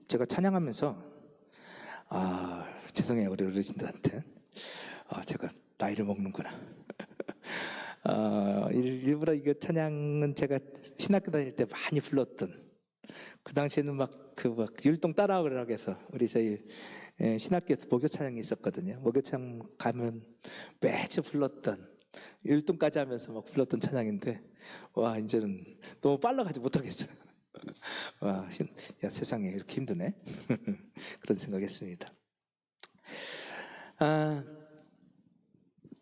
제가 찬양하면서 죄송해요, 우리 어르신들한테. 제가 나이를 먹는구나. 일부러 이거 찬양은 제가 신학교 다닐 때 많이 불렀던, 그 당시에는 막 율동 따라오라고 해서 우리 저희 신학교에서 목요 찬양이 있었거든요. 목요 찬양 가면 매주 불렀던, 율동까지 하면서 막 불렀던 찬양인데, 와, 이제는 너무 빨라가지고 못하겠어요. 와, 야, 세상에 이렇게 힘드네. 그런 생각했습니다.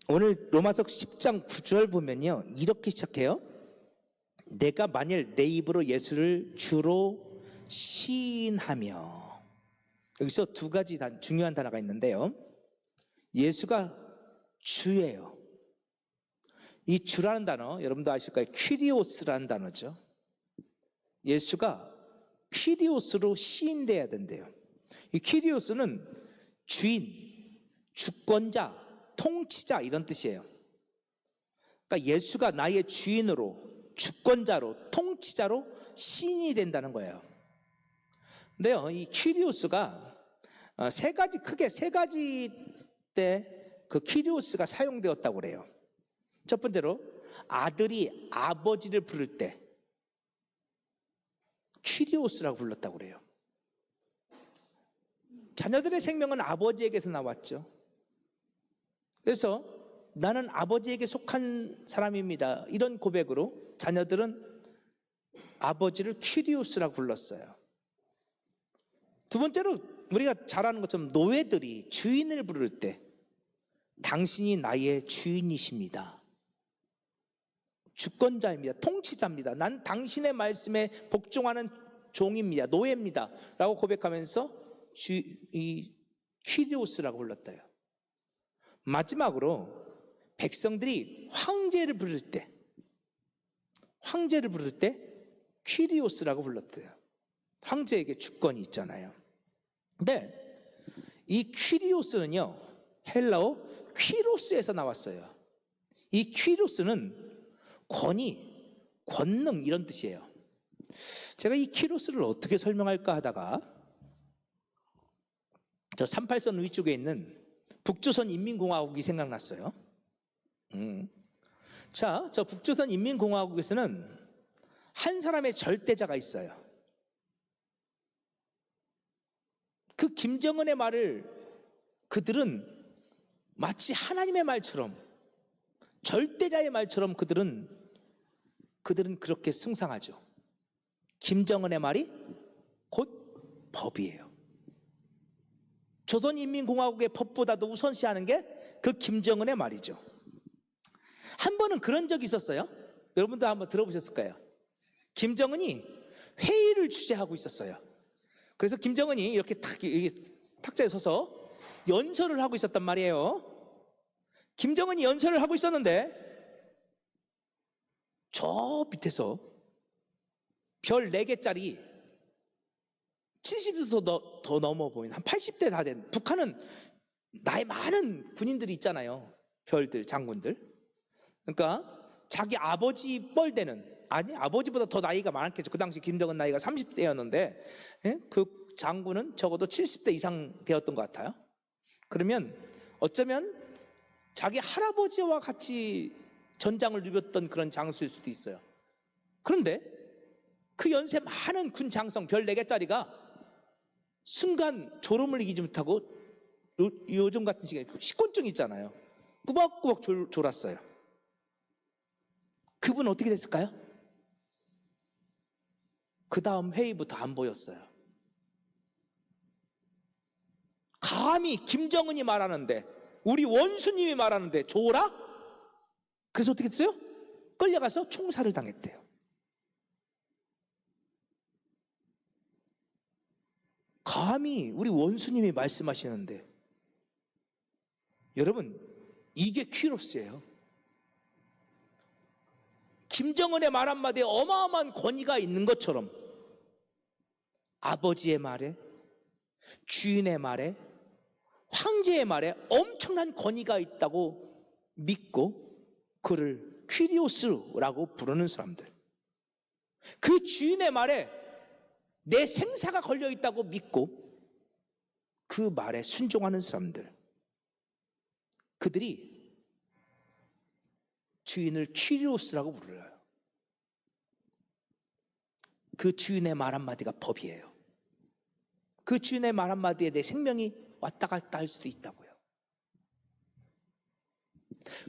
오늘 로마서 10장 9절 보면요, 이렇게 시작해요. 내가 만일 내 입으로 예수를 주로 시인하며, 여기서 두 가지 중요한 단어가 있는데요. 예수가 주예요. 이 주라는 단어 여러분도 아실 거예요. 퀴리오스라는 단어죠. 예수가 퀴리오스로 시인돼야 된대요. 이 퀴리오스는 주인, 주권자, 통치자 이런 뜻이에요. 그러니까 예수가 나의 주인으로, 주권자로, 통치자로 시인이 된다는 거예요. 근데요, 이 퀴리오스가 크게 세 가지 때 그 퀴리오스가 사용되었다고 그래요. 첫 번째로, 아들이 아버지를 부를 때 퀴리오스라고 불렀다고 그래요. 자녀들의 생명은 아버지에게서 나왔죠. 그래서 나는 아버지에게 속한 사람입니다, 이런 고백으로 자녀들은 아버지를 퀴리오스라고 불렀어요. 두 번째로, 우리가 잘 아는 것처럼 노예들이 주인을 부를 때 당신이 나의 주인이십니다, 주권자입니다, 통치자입니다, 난 당신의 말씀에 복종하는 종입니다, 노예입니다 라고 고백하면서 이 퀴리오스라고 불렀대요. 마지막으로, 백성들이 황제를 부를 때 퀴리오스라고 불렀대요. 황제에게 주권이 있잖아요. 근데 이 퀴리오스는요, 헬라어 퀴로스에서 나왔어요. 이 퀴로스는 권위, 권능 이런 뜻이에요. 제가 이 퀴로스를 어떻게 설명할까 하다가 저 38선 위쪽에 있는 북조선 인민공화국이 생각났어요. 자, 저 북조선 인민공화국에서는 한 사람의 절대자가 있어요. 그 김정은의 말을 그들은 마치 하나님의 말처럼, 절대자의 말처럼 그들은 그렇게 숭상하죠. 김정은의 말이 곧 법이에요. 조선인민공화국의 법보다도 우선시하는 게 그 김정은의 말이죠. 한 번은 그런 적이 있었어요. 여러분도 한번 들어보셨을 거예요. 김정은이 회의를 주재하고 있었어요. 그래서 김정은이 이렇게 탁자에 서서 연설을 하고 있었단 말이에요. 김정은이 연설을 하고 있었는데 저 밑에서 별 4개짜리 70도 더 넘어 보이는, 한 80대 다 된, 북한은 나이 많은 군인들이 있잖아요. 별들, 장군들. 그러니까 자기 아버지 뻘되는, 아니 아버지보다 더 나이가 많았겠죠. 그 당시 김정은 나이가 30세였는데 그 장군은 적어도 70대 이상 되었던 것 같아요. 그러면 어쩌면 자기 할아버지와 같이 전장을 누볐던 그런 장수일 수도 있어요. 그런데 그 연세 많은 군 장성 별 4개짜리가 순간 졸음을 이기지 못하고, 요즘 같은 시기에 식곤증 있잖아요. 꾸벅꾸벅 졸았어요. 그분 어떻게 됐을까요? 그 다음 회의부터 안 보였어요. 감히 김정은이 말하는데, 우리 원수님이 말하는데 졸아? 그래서 어떻게 됐어요? 끌려가서 총살을 당했대요. 감히 우리 원수님이 말씀하시는데, 여러분, 이게 퀴로스예요. 김정은의 말 한마디에 어마어마한 권위가 있는 것처럼 아버지의 말에, 주인의 말에, 황제의 말에 엄청난 권위가 있다고 믿고 그를 퀴리오스라고 부르는 사람들, 그 주인의 말에 내 생사가 걸려 있다고 믿고 그 말에 순종하는 사람들, 그들이 주인을 키리오스라고 불러요. 그 주인의 말 한마디가 법이에요. 그 주인의 말 한마디에 내 생명이 왔다 갔다 할 수도 있다고요.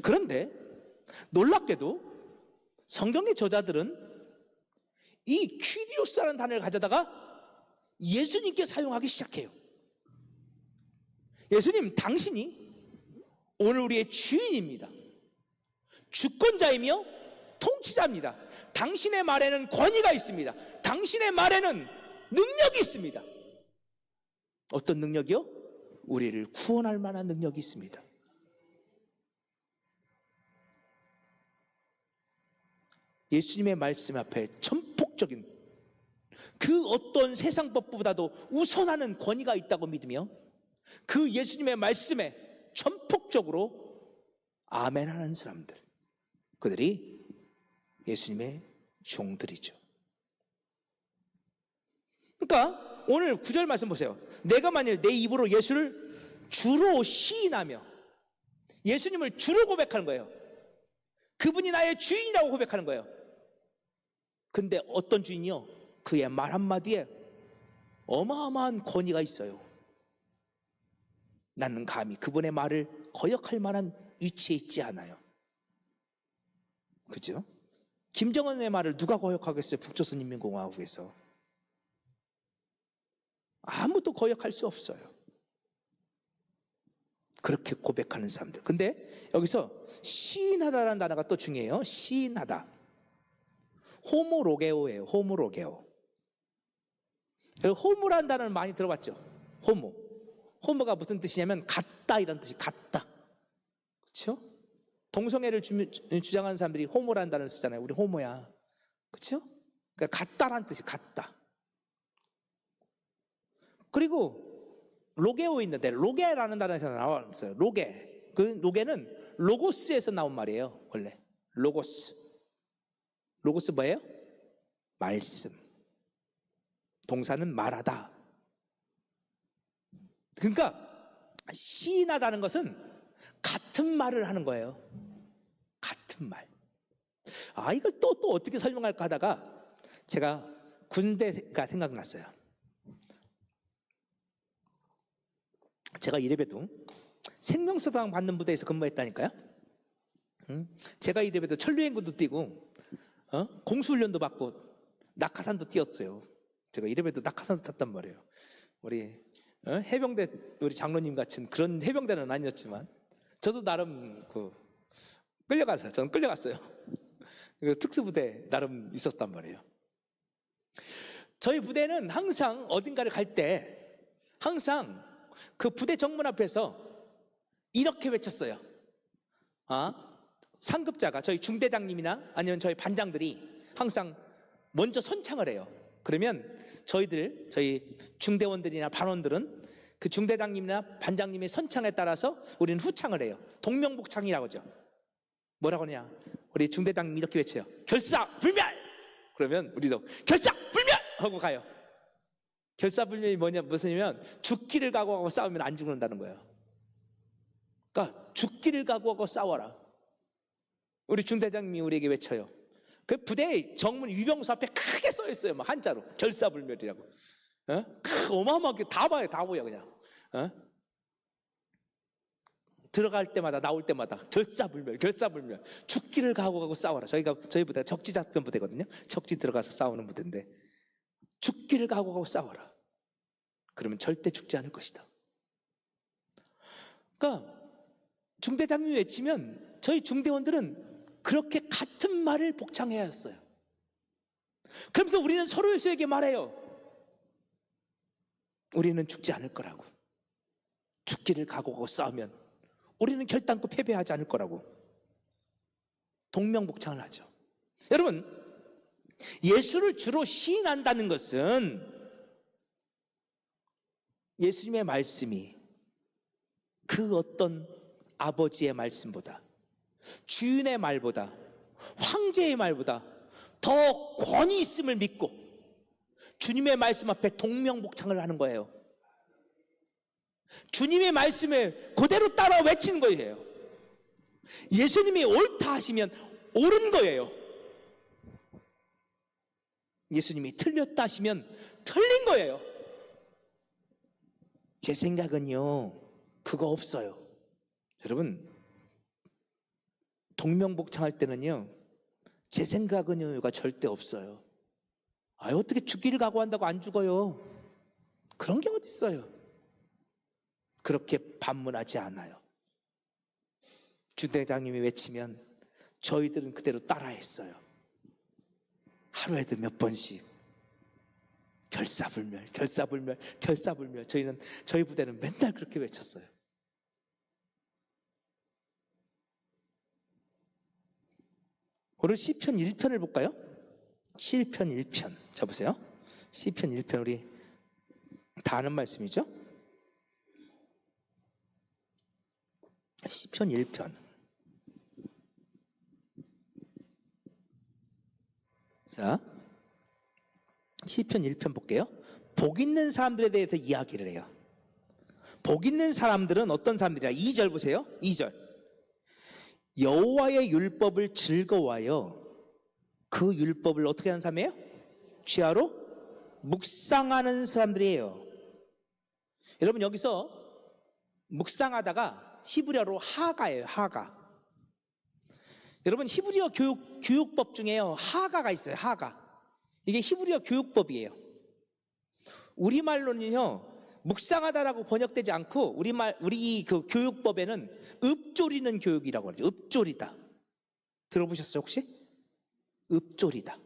그런데 놀랍게도 성경의 저자들은 이 퀴리오스라는 단어를 가져다가 예수님께 사용하기 시작해요. 예수님, 당신이 오늘 우리의 주인입니다. 주권자이며 통치자입니다. 당신의 말에는 권위가 있습니다. 당신의 말에는 능력이 있습니다. 어떤 능력이요? 우리를 구원할 만한 능력이 있습니다. 예수님의 말씀 앞에 전폭적인 그 어떤 세상 법보다도 우선하는 권위가 있다고 믿으며 그 예수님의 말씀에 전폭적으로 아멘하는 사람들, 그들이 예수님의 종들이죠. 그러니까 오늘 9절 말씀 보세요. 내가 만일 내 입으로 예수를 주로 시인하며, 예수님을 주로 고백하는 거예요. 그분이 나의 주인이라고 고백하는 거예요. 근데 어떤 주인이요? 그의 말 한마디에 어마어마한 권위가 있어요. 나는 감히 그분의 말을 거역할 만한 위치에 있지 않아요. 그죠? 김정은의 말을 누가 거역하겠어요? 북조선인민공화국에서. 아무도 거역할 수 없어요. 그렇게 고백하는 사람들. 근데 여기서 시인하다라는 단어가 또 중요해요. 시인하다. 호모로게오예요. 호모로게오. 호모라는 단어는 많이 들어봤죠? 호모. 호모가 무슨 뜻이냐면 같다, 이런 뜻이 같다. 그렇죠? 동성애를 주장하는 사람들이 호모라는 단어를 쓰잖아요. 우리 호모야. 그렇죠? 그러니까 같다라는 뜻이 같다. 그리고 로게오 있는데, 로게라는 단어에서 나왔어요. 로게. 그 로게는 로고스에서 나온 말이에요. 원래 로고스. 로고스 뭐예요? 말씀. 동사는 말하다. 그러니까 시인하다는 것은 같은 말을 하는 거예요. 같은 말. 이거 또 어떻게 설명할까 하다가 제가 군대가 생각났어요. 제가 이래봬도 생명수당 받는 부대에서 근무했다니까요. 제가 이래봬도 천류행군도 뛰고 공수훈련도 받고 낙하산도 뛰었어요. 제가 이래봬도 낙하산도 탔단 말이에요. 우리 해병대 우리 장로님 같은 그런 해병대는 아니었지만 저도 나름 끌려갔어요. 저는 끌려갔어요. 특수부대 나름 있었단 말이에요. 저희 부대는 항상 어딘가를 갈 때 항상 그 부대 정문 앞에서 이렇게 외쳤어요. 상급자가 저희 중대장님이나 아니면 저희 반장들이 항상 먼저 선창을 해요. 그러면 저희 중대원들이나 반원들은 그 중대장님이나 반장님의 선창에 따라서 우리는 후창을 해요. 동명복창이라고 하죠. 뭐라고 하냐? 우리 중대장님이 이렇게 외쳐요. 결사불멸! 그러면 우리도 결사불멸! 하고 가요. 결사불멸이 무슨이면 죽기를 각오하고 싸우면 안 죽는다는 거예요. 그러니까 죽기를 각오하고 싸워라. 우리 중대장님이 우리에게 외쳐요. 그 부대 정문 위병소 앞에 크게 써 있어요. 막 한자로 결사불멸이라고. 어마어마하게 다 봐요. 다 보여 그냥. 들어갈 때마다 나올 때마다 결사불멸, 결사불멸. 죽기를 각오하고 싸워라. 저희 부대가 적지작전 부대거든요. 적지 들어가서 싸우는 부대인데 죽기를 각오하고 싸워라. 그러면 절대 죽지 않을 것이다. 그러니까 중대장님이 외치면 저희 중대원들은 그렇게 같은 말을 복창해야 했어요. 그러면서 우리는 서로에게 말해요. 우리는 죽지 않을 거라고. 죽기를 각오하고 싸우면 우리는 결단코 패배하지 않을 거라고 동명복창을 하죠. 여러분, 예수를 주로 시인한다는 것은 예수님의 말씀이 그 어떤 아버지의 말씀보다, 주인의 말보다, 황제의 말보다 더 권위 있음을 믿고 주님의 말씀 앞에 동명복창을 하는 거예요. 주님의 말씀을 그대로 따라 외치는 거예요. 예수님이 옳다 하시면 옳은 거예요. 예수님이 틀렸다 하시면 틀린 거예요. 제 생각은요, 그거 없어요. 여러분, 동명복창할 때는요, 제 생각은요가 절대 없어요. 어떻게 죽기를 각오한다고 안 죽어요? 그런 게 어디 있어요? 그렇게 반문하지 않아요. 주대장님이 외치면 저희들은 그대로 따라했어요. 하루에도 몇 번씩 결사불멸, 결사불멸, 결사불멸. 저희 부대는 맨날 그렇게 외쳤어요. 오늘 시편 1편을 볼까요? 시편 1편. 자, 보세요. 시편 1편, 우리 다 아는 말씀이죠? 시편 1편. 자, 시편 1편 볼게요. 복 있는 사람들에 대해서 이야기를 해요. 복 있는 사람들은 어떤 사람들이야? 2절 보세요. 2절. 여호와의 율법을 즐거워하여 그 율법을 어떻게 하는 사람이에요? 취하로 묵상하는 사람들이에요. 여러분, 여기서 묵상하다가 히브리어로 하가예요. 하가. 여러분, 히브리어 교육법 중에요, 하가가 있어요. 하가. 이게 히브리어 교육법이에요. 우리말로는요, 묵상하다라고 번역되지 않고 우리 그 교육법에는 읊조리는 교육이라고 하죠. 읊조리다. 들어보셨어요 혹시? 읊조리다.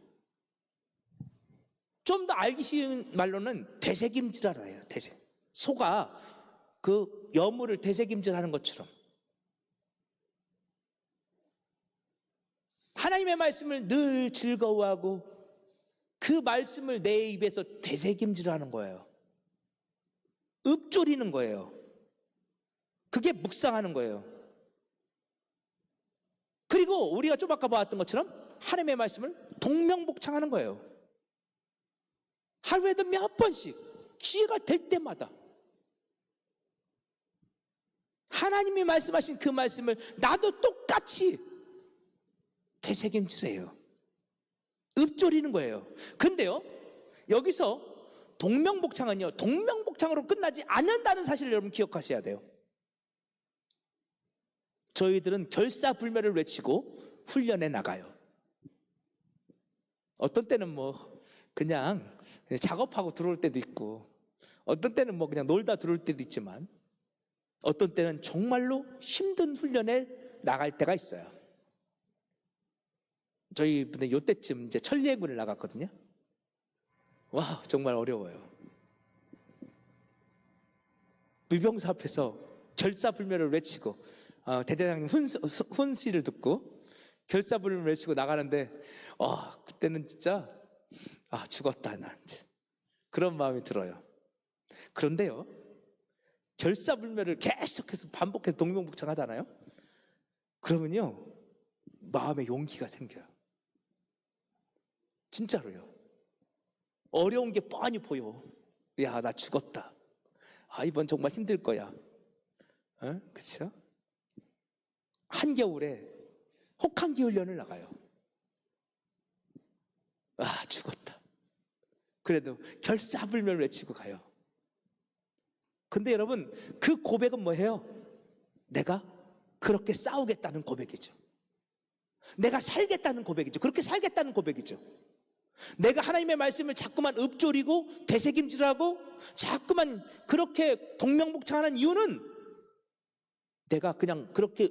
좀 더 알기 쉬운 말로는 되새김질하라 해요. 소가 그 여물을 되새김질하는 것처럼 하나님의 말씀을 늘 즐거워하고 그 말씀을 내 입에서 되새김질하는 거예요. 읊조리는 거예요. 그게 묵상하는 거예요. 그리고 우리가 좀 아까 보았던 것처럼 하나님의 말씀을 동명복창하는 거예요. 하루에도 몇 번씩 기회가 될 때마다 하나님이 말씀하신 그 말씀을 나도 똑같이 되새김질해요. 읊조리는 거예요. 근데요, 여기서 동명복창은요, 동명복창으로 끝나지 않는다는 사실을 여러분 기억하셔야 돼요. 저희들은 결사불멸을 외치고 훈련해 나가요. 어떤 때는 뭐 그냥 작업하고 들어올 때도 있고, 어떤 때는 뭐 그냥 놀다 들어올 때도 있지만, 어떤 때는 정말로 힘든 훈련에 나갈 때가 있어요. 저희 분들 요때쯤 이제 천리행군을 나갔거든요. 와, 정말 어려워요. 위병사 앞에서 결사불멸을 외치고 대대장님 훈시를 듣고 결사불멸을 외치고 나가는데 그때는 진짜 죽었다 난 그런 마음이 들어요. 그런데요, 결사불멸을 계속해서 반복해서 동명복창 하잖아요. 그러면요, 마음에 용기가 생겨요. 진짜로요. 어려운 게 뻔히 보여. 야, 나 죽었다. 이번 정말 힘들 거야. 그렇죠? 한겨울에 혹한기 훈련을 나가요. 죽었다. 그래도 결사불멸 외치고 가요. 근데 여러분, 그 고백은 뭐예요? 내가 그렇게 싸우겠다는 고백이죠. 내가 살겠다는 고백이죠. 그렇게 살겠다는 고백이죠. 내가 하나님의 말씀을 자꾸만 읊조리고 되새김질하고 자꾸만 그렇게 동명복창하는 이유는 내가 그냥 그렇게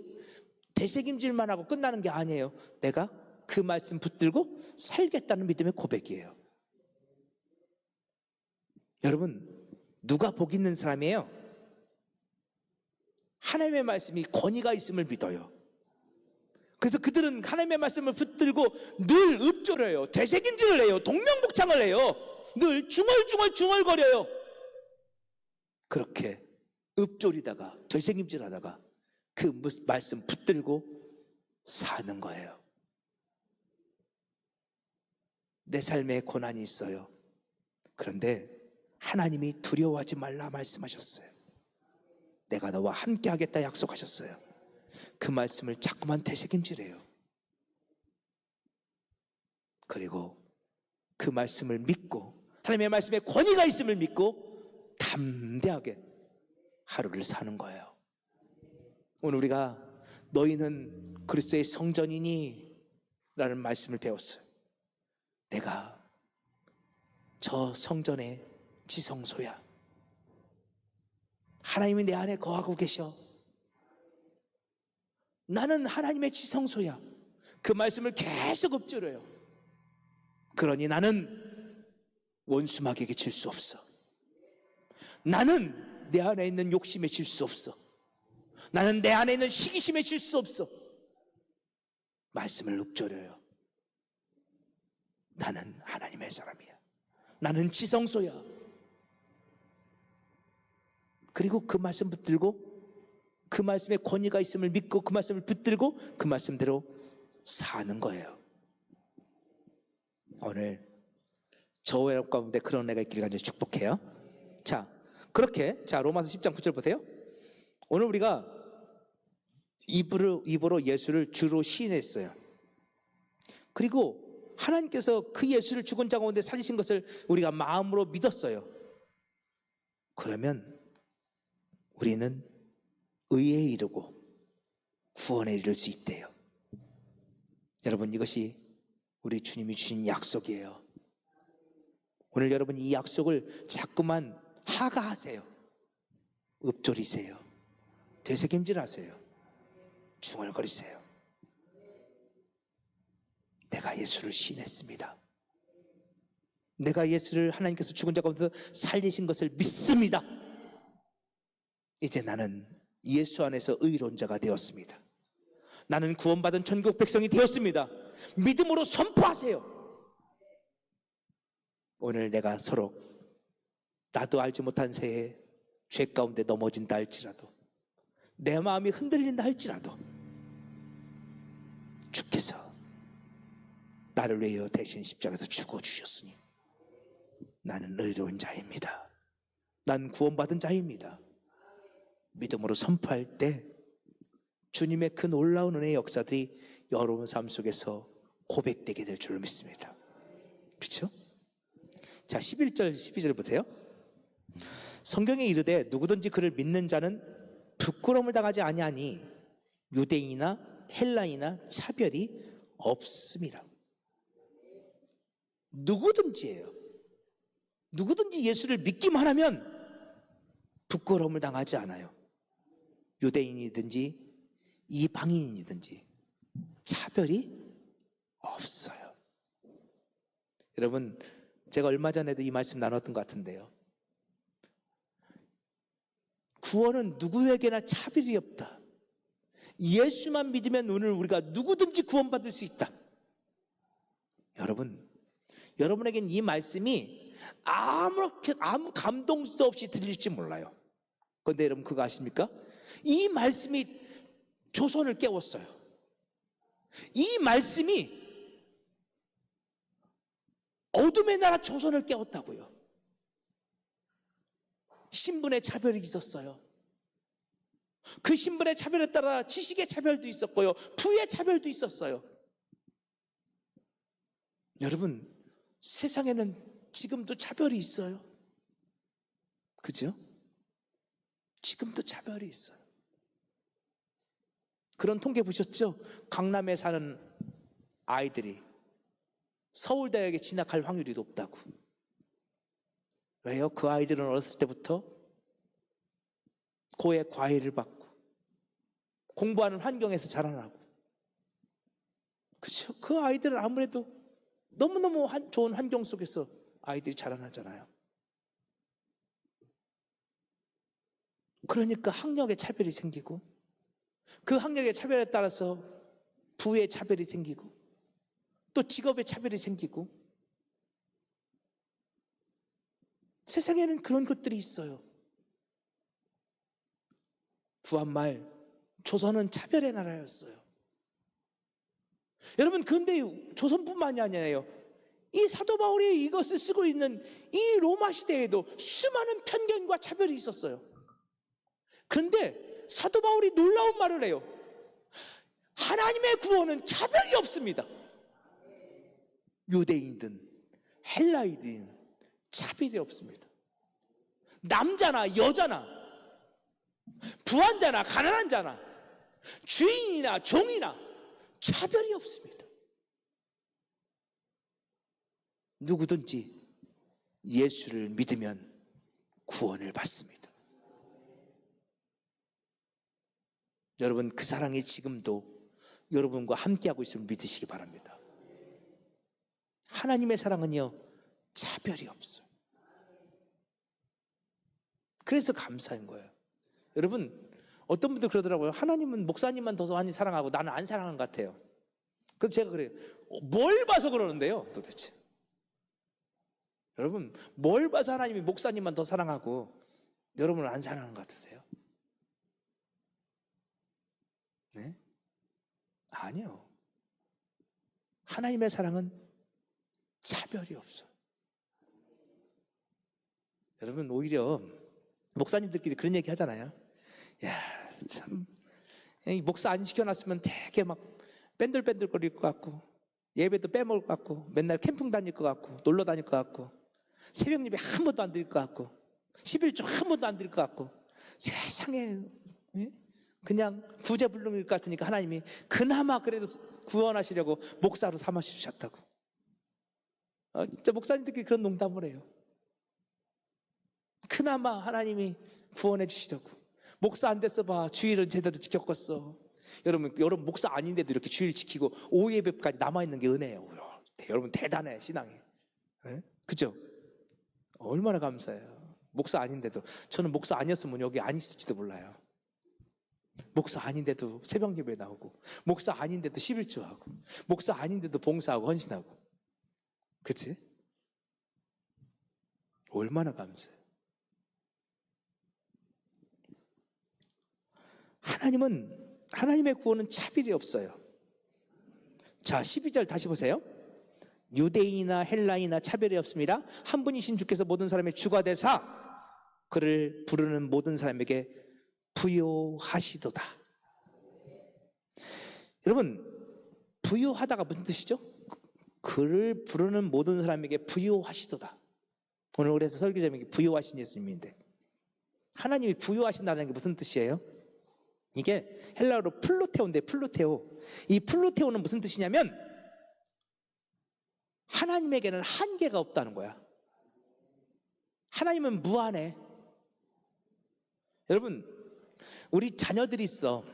되새김질만 하고 끝나는 게 아니에요. 내가 그 말씀 붙들고 살겠다는 믿음의 고백이에요. 여러분, 누가 복 있는 사람이에요? 하나님의 말씀이 권위가 있음을 믿어요. 그래서 그들은 하나님의 말씀을 붙들고 늘 읊조려요. 되새김질을 해요. 동명복창을 해요. 늘 중얼중얼거려요. 그렇게 읊조리다가 되새김질하다가 그 말씀 붙들고 사는 거예요. 내 삶에 고난이 있어요. 그런데 하나님이 두려워하지 말라 말씀하셨어요. 내가 너와 함께 하겠다 약속하셨어요. 그 말씀을 자꾸만 되새김질해요. 그리고 그 말씀을 믿고, 하나님의 말씀에 권위가 있음을 믿고 담대하게 하루를 사는 거예요. 오늘 우리가 너희는 그리스도의 성전이니 라는 말씀을 배웠어요. 내가 저 성전의 지성소야. 하나님이 내 안에 거하고 계셔. 나는 하나님의 지성소야. 그 말씀을 계속 읊조려요. 그러니 나는 원수마귀에게 질 수 없어. 나는 내 안에 있는 욕심에 질 수 없어. 나는 내 안에 있는 시기심에 질 수 없어. 말씀을 읊조려요. 나는 하나님의 사람이야. 나는 지성소야. 그리고 그 말씀 붙들고, 그 말씀에 권위가 있음을 믿고 그 말씀을 붙들고 그 말씀대로 사는 거예요. 오늘 저와 여러분 가운데 그런 애가 있기를 간절히 축복해요. 자, 그렇게 로마서 10장 9절 보세요. 오늘 우리가 입으로 예수를 주로 시인했어요. 그리고 하나님께서 그 예수를 죽은 자 가운데 살리신 것을 우리가 마음으로 믿었어요. 그러면 우리는 의에 이르고 구원에 이를 수 있대요. 여러분, 이것이 우리 주님이 주신 약속이에요. 오늘 여러분 이 약속을 자꾸만 하가하세요. 읊조리세요. 되새김질하세요. 중얼거리세요. 내가 예수를 시인했습니다. 내가 예수를 하나님께서 죽은 자 가운데서 살리신 것을 믿습니다. 이제 나는 예수 안에서 의로운 자가 되었습니다. 나는 구원받은 천국 백성이 되었습니다. 믿음으로 선포하세요. 오늘 내가 서로 나도 알지 못한 새에 죄 가운데 넘어진다 할지라도, 내 마음이 흔들린다 할지라도 주께서 나를 위하여 대신 십자가에서 죽어주셨으니 나는 의로운 자입니다. 난 구원받은 자입니다. 믿음으로 선포할 때 주님의 그 놀라운 은혜의 역사들이 여러분 삶 속에서 고백되게 될 줄로 믿습니다. 그렇죠? 자, 11절 12절 보세요. 성경에 이르되 누구든지 그를 믿는 자는 부끄러움을 당하지 아니하니 유대인이나 헬라인이나 차별이 없음이라. 누구든지예요. 누구든지 예수를 믿기만 하면 부끄러움을 당하지 않아요. 유대인이든지 이방인이든지 차별이 없어요. 여러분, 제가 얼마 전에도 이 말씀 나눴던 것 같은데요. 구원은 누구에게나 차별이 없다. 예수만 믿으면 오늘 우리가 누구든지 구원받을 수 있다. 여러분, 여러분에겐 이 말씀이 아무 감동도 없이 들릴지 몰라요. 그런데 여러분 그거 아십니까? 이 말씀이 조선을 깨웠어요. 이 말씀이 어둠의 나라 조선을 깨웠다고요. 신분의 차별이 있었어요. 그 신분의 차별에 따라 지식의 차별도 있었고요, 부의 차별도 있었어요. 여러분, 세상에는 지금도 차별이 있어요. 그죠? 지금도 차별이 있어요. 그런 통계 보셨죠? 강남에 사는 아이들이 서울대학에 진학할 확률이 높다고. 왜요? 그 아이들은 어렸을 때부터 고의 과외를 받고 공부하는 환경에서 자라나고, 그렇죠? 그 아이들은 아무래도 너무너무 좋은 환경 속에서 아이들이 자라나잖아요. 그러니까 학력의 차별이 생기고, 그 학력의 차별에 따라서 부의 차별이 생기고, 또 직업의 차별이 생기고, 세상에는 그런 것들이 있어요. 부한말, 조선은 차별의 나라였어요. 여러분, 그런데 조선뿐만이 아니에요. 이 사도 바울이 이것을 쓰고 있는 이 로마 시대에도 수많은 편견과 차별이 있었어요. 그런데 사도 바울이 놀라운 말을 해요. 하나님의 구원은 차별이 없습니다. 유대인이든 헬라이든 차별이 없습니다. 남자나 여자나 부한 자나 가난한 자나 주인이나 종이나 차별이 없습니다. 누구든지 예수를 믿으면 구원을 받습니다. 여러분, 그 사랑이 지금도 여러분과 함께하고 있음을 믿으시기 바랍니다. 하나님의 사랑은요, 차별이 없어요. 그래서 감사한 거예요. 여러분, 어떤 분들 그러더라고요. 하나님은 목사님만 더 많이 사랑하고 나는 안 사랑하는 것 같아요. 그래서 제가 그래요. 뭘 봐서 그러는데요, 도대체? 여러분, 뭘 봐서 하나님이 목사님만 더 사랑하고 여러분을 안 사랑하는 것 같으세요? 네? 아니요. 하나님의 사랑은 차별이 없어요. 여러분, 오히려 목사님들끼리 그런 얘기 하잖아요. 야, 참, 이 목사 안 시켜놨으면 되게 막 뺀들뺀들거릴 것 같고, 예배도 빼먹을 것 같고, 맨날 캠핑 다닐 것 같고, 놀러 다닐 것 같고, 새벽 예배 한 번도 안 드릴 것 같고, 11조 한 번도 안 드릴 것 같고, 세상에 그냥 구제불능일 것 같으니까 하나님이 그나마 그래도 구원하시려고 목사로 삼아주셨다고. 진짜 목사님들끼리 그런 농담을 해요. 그나마 하나님이 구원해 주시려고. 목사 안 됐어 봐, 주일은 제대로 지켰겠어. 여러분 목사 아닌데도 이렇게 주일 지키고 오예배까지 남아있는 게 은혜예요. 여러분 대단해, 신앙이. 네? 그죠? 얼마나 감사해요. 목사 아닌데도. 저는 목사 아니었으면 여기 안 있을지도 몰라요. 목사 아닌데도 새벽 예배 나오고, 목사 아닌데도 11조 하고, 목사 아닌데도 봉사하고 헌신하고. 그치? 얼마나 감사해요. 하나님의 구원은 차별이 없어요. 자, 12절 다시 보세요. 유대인이나 헬라인이나 차별이 없습니다. 한 분이신 주께서 모든 사람의 주가 되사 그를 부르는 모든 사람에게 부요하시도다. 여러분, 부요하다가 무슨 뜻이죠? 그를 부르는 모든 사람에게 부요하시도다. 오늘 그래서 설교자님이 부요하신 예수님인데, 하나님이 부요하신다는 게 무슨 뜻이에요? 이게 헬라어로 플루테오인데, 플루테오. 이 플루테오는 무슨 뜻이냐면 하나님에게는 한계가 없다는 거야. 하나님은 무한해. 여러분, 우리 자녀들이 있어요.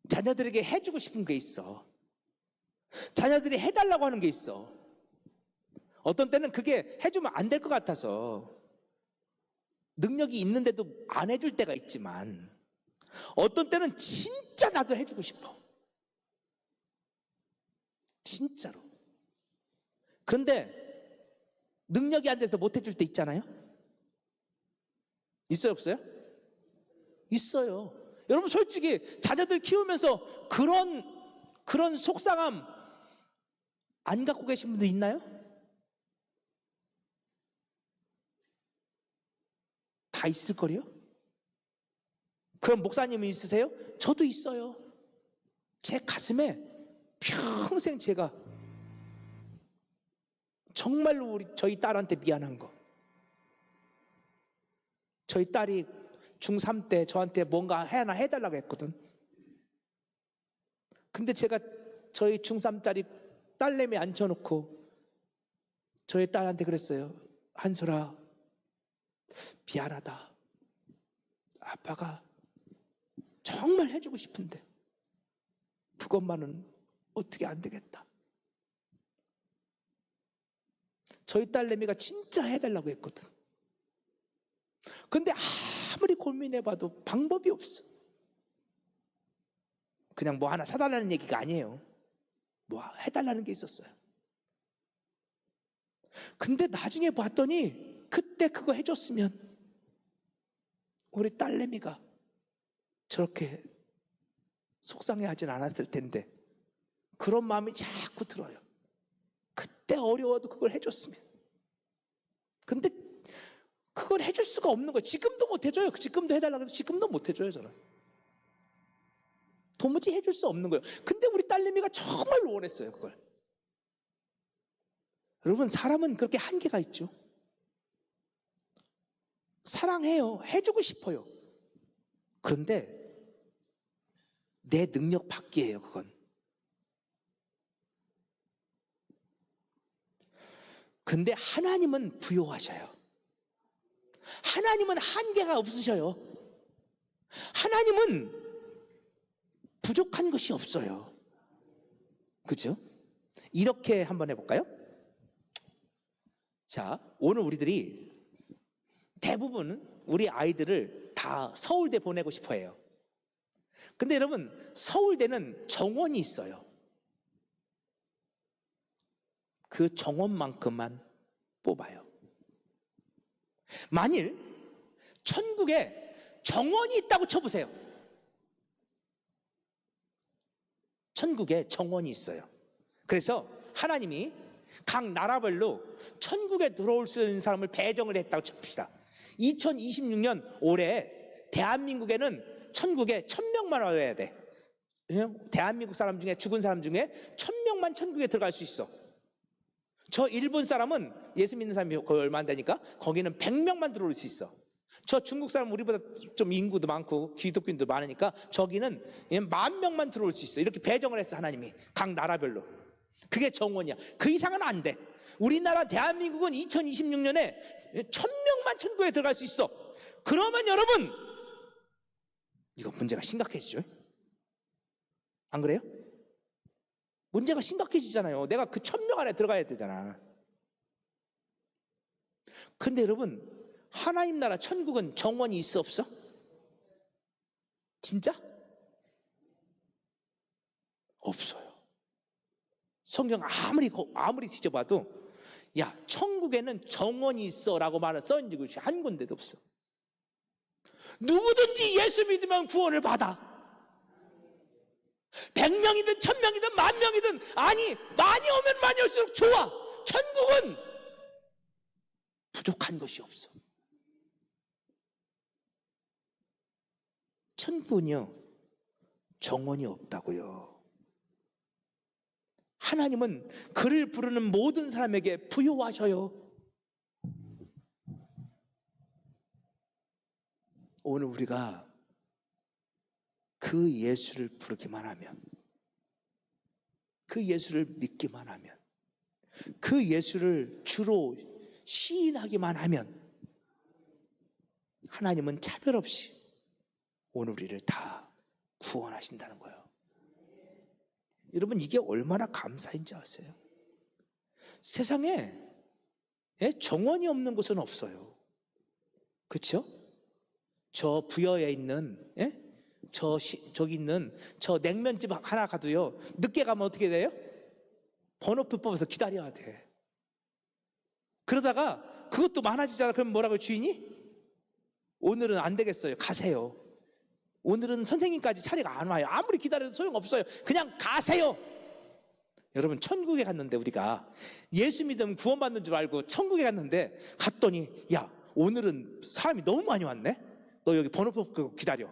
자녀들에게 해주고 싶은 게 있어. 자녀들이 해달라고 하는 게 있어. 어떤 때는 그게 해주면 안 될 것 같아서 능력이 있는데도 안 해줄 때가 있지만, 어떤 때는 진짜 나도 해주고 싶어. 진짜로. 그런데 능력이 안 돼서 못 해줄 때 있잖아요. 있어요, 없어요? 있어요. 여러분, 솔직히 자녀들 키우면서 그런 속상함 안 갖고 계신 분들 있나요? 다 있을걸요? 그럼 목사님은 있으세요? 저도 있어요. 제 가슴에 평생 제가 정말로 저희 딸한테 미안한 거. 저희 딸이 중3 때 저한테 뭔가 하나 해달라고 했거든. 근데 제가 저희 중3짜리 딸내미 앉혀놓고 저희 딸한테 그랬어요. 한솔아, 미안하다. 아빠가 정말 해주고 싶은데 그것만은 어떻게 안 되겠다. 저희 딸내미가 진짜 해달라고 했거든. 근데 아무리 고민해봐도 방법이 없어. 그냥 뭐 하나 사달라는 얘기가 아니에요. 뭐 해달라는 게 있었어요. 근데 나중에 봤더니 그때 그거 해줬으면 우리 딸내미가 저렇게 속상해하진 않았을 텐데 그런 마음이 자꾸 들어요. 그때 어려워도 그걸 해줬으면. 근데 그걸 해줄 수가 없는 거예요. 지금도 못 해줘요. 지금도 해달라고 해도 지금도 못 해줘요, 저는. 도무지 해줄 수 없는 거예요. 근데 우리 딸내미가 정말 원했어요, 그걸. 여러분, 사람은 그렇게 한계가 있죠. 사랑해요. 해주고 싶어요. 그런데 내 능력 밖이에요, 그건. 근데 하나님은 부요하셔요. 하나님은 한계가 없으셔요. 하나님은 부족한 것이 없어요. 그렇죠? 이렇게 한번 해볼까요? 자, 오늘 우리들이 대부분 우리 아이들을 다 서울대 보내고 싶어 해요. 근데 여러분, 서울대는 정원이 있어요. 그 정원만큼만 뽑아요. 만일 천국에 정원이 있다고 쳐보세요. 천국에 정원이 있어요. 그래서 하나님이 각 나라별로 천국에 들어올 수 있는 사람을 배정을 했다고 칩시다. 2026년 올해 대한민국에는 천국에 1000명만 와야 돼. 대한민국 사람 중에, 죽은 사람 중에 1000명만 천국에 들어갈 수 있어. 저 일본 사람은, 예수 믿는 사람이 거의 얼마 안 되니까 거기는 100명만 들어올 수 있어. 저 중국 사람, 우리보다 좀 인구도 많고 기독교인도 많으니까 저기는 10,000명만 들어올 수 있어. 이렇게 배정을 했어, 하나님이. 각 나라별로. 그게 정원이야. 그 이상은 안 돼. 우리나라 대한민국은 2026년에 1000명만 천국에 들어갈 수 있어. 그러면 여러분, 이거 문제가 심각해지죠? 안 그래요? 문제가 심각해지잖아요. 내가 그 1000명 안에 들어가야 되잖아. 근데 여러분, 하나님 나라 천국은 정원이 있어, 없어? 진짜? 없어요. 성경 아무리 뒤져봐도 야, 천국에는 정원이 있어 라고 말은 써있는 것이 한 군데도 없어. 누구든지 예수 믿으면 구원을 받아. 100명이든 1000명이든 10,000명이든, 아니 많이 오면 많이 올수록 좋아. 천국은 부족한 것이 없어. 천국은요, 정원이 없다고요. 하나님은 그를 부르는 모든 사람에게 부요하셔요. 오늘 우리가 그 예수를 부르기만 하면, 그 예수를 믿기만 하면, 그 예수를 주로 시인하기만 하면 하나님은 차별 없이 오늘 우리를 다 구원하신다는 거예요. 여러분, 이게 얼마나 감사인지 아세요? 세상에 정원이 없는 곳은 없어요. 그렇죠? 저 부여에 있는 저기 있는 저 냉면집 하나 가도요, 늦게 가면 어떻게 돼요? 번호표 뽑아서 기다려야 돼. 그러다가 그것도 많아지잖아. 그럼 뭐라고, 주인이? 오늘은 안 되겠어요. 가세요. 오늘은 선생님까지 차례가 안 와요. 아무리 기다려도 소용없어요. 그냥 가세요. 여러분, 천국에 갔는데, 우리가 예수 믿으면 구원받는 줄 알고 천국에 갔더니, 야, 오늘은 사람이 너무 많이 왔네? 너 여기 번호표 뽑고 기다려.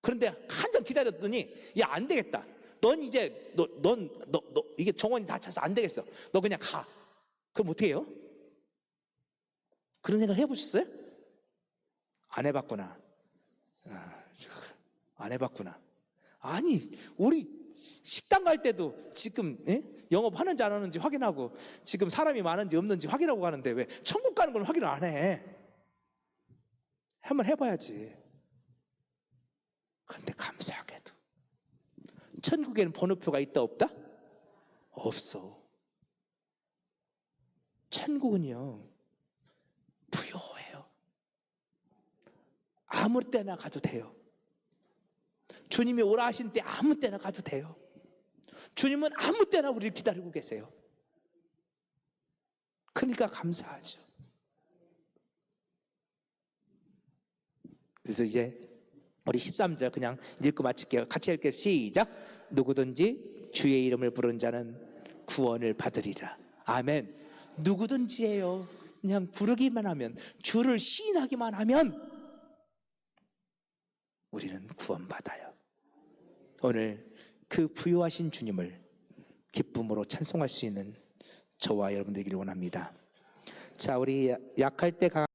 그런데 한참 기다렸더니, 야, 안 되겠다. 넌 이제 너 이게 정원이 다 차서 안 되겠어. 너 그냥 가. 그럼 어떻게 해요? 그런 생각 해보셨어요? 안 해봤구나. 안 해봤구나. 아니, 우리 식당 갈 때도 지금 영업하는지 안 하는지 확인하고, 지금 사람이 많은지 없는지 확인하고 가는데 왜 천국 가는 걸 확인을 안 해? 한번 해봐야지. 그런데 감사하게도 천국에는 번호표가 있다 없다? 없어. 천국은요, 부요해요. 아무 때나 가도 돼요. 주님이 오라 하신 때 아무 때나 가도 돼요. 주님은 아무 때나 우리를 기다리고 계세요. 그러니까 감사하죠. 그래서 이제 우리 13절 그냥 읽고 마칠게요. 같이 읽게요. 시작. 누구든지 주의 이름을 부른 자는 구원을 받으리라. 아멘. 누구든지예요. 그냥 부르기만 하면, 주를 시인하기만 하면 우리는 구원받아요. 오늘 그 부요하신 주님을 기쁨으로 찬송할 수 있는 저와 여러분 되기를 원합니다. 자, 우리 약할 때